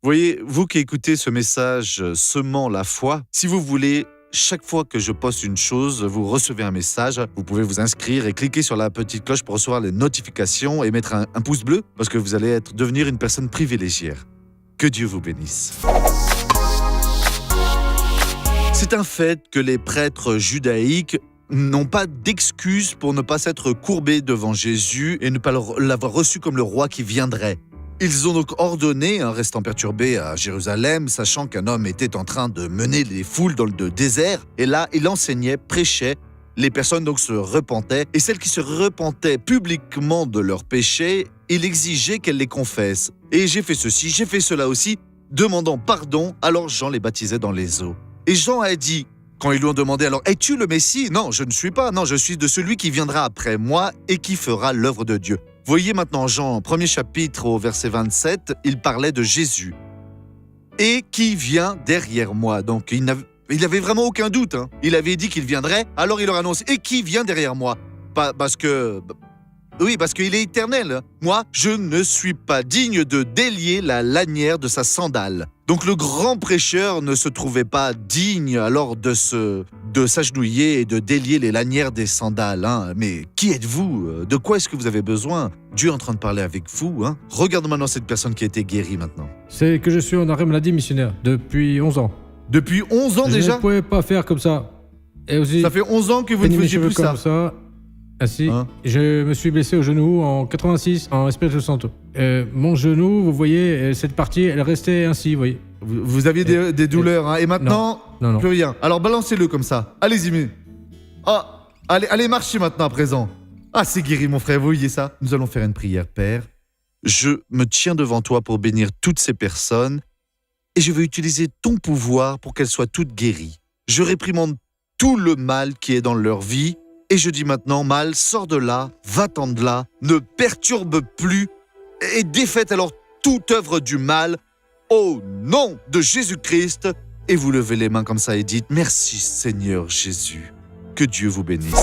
Voyez, vous qui écoutez ce message semant la foi, si vous voulez, chaque fois que je poste une chose, vous recevez un message. Vous pouvez vous inscrire et cliquer sur la petite cloche pour recevoir les notifications et mettre un pouce bleu parce que vous allez devenir une personne privilégiée. Que Dieu vous bénisse. C'est un fait que les prêtres judaïques n'ont pas d'excuse pour ne pas s'être courbés devant Jésus et ne pas l'avoir reçu comme le roi qui viendrait. Ils ont donc ordonné, restant perturbés à Jérusalem, sachant qu'un homme était en train de mener les foules dans le désert, et là, il enseignait, prêchait, les personnes donc se repentaient, et celles qui se repentaient publiquement de leurs péchés, il exigeait qu'elles les confessent. Et j'ai fait ceci, j'ai fait cela aussi, demandant pardon, alors Jean les baptisait dans les eaux. Et Jean a dit, quand ils lui ont demandé alors « Es-tu le Messie ?» Non, je ne suis pas, non, je suis de celui qui viendra après moi et qui fera l'œuvre de Dieu. Voyez maintenant Jean, premier chapitre au verset 27, il parlait de Jésus. Et qui vient derrière moi. Donc il n'avait vraiment aucun doute. Il avait dit qu'il viendrait, alors il leur annonce « Et qui vient derrière moi ?» Parce qu'il est éternel. Moi, je ne suis pas digne de délier la lanière de sa sandale. Donc le grand prêcheur ne se trouvait pas digne alors de s'agenouiller et de délier les lanières des sandales. Mais qui êtes-vous? De quoi est-ce que vous avez besoin? Dieu est en train de parler avec vous. Regarde maintenant cette personne qui a été guérie maintenant. C'est que je suis en arrêt maladie missionnaire depuis 11 ans. Depuis 11 ans déjà? Je ne pouvais pas faire comme ça. Et aussi, ça fait 11 ans que vous ne faisiez plus ça. Comme ça. Ainsi, je me suis blessé au genou en 86 en Espírito Santo. Mon genou, vous voyez, cette partie, elle restait ainsi, vous voyez. Vous aviez des douleurs, et maintenant, non. Plus rien. Alors balancez-le comme ça. Allez-y, mais... allez marcher maintenant à présent. C'est guéri, mon frère, vous voyez ça? Nous allons faire une prière, Père. Je me tiens devant toi pour bénir toutes ces personnes et je veux utiliser ton pouvoir pour qu'elles soient toutes guéries. Je réprimande tout le mal qui est dans leur vie. Et je dis maintenant, mal, sors de là, va-t'en de là, ne perturbe plus et défaites alors toute œuvre du mal au nom de Jésus-Christ. Et vous levez les mains comme ça et dites, merci Seigneur Jésus, que Dieu vous bénisse.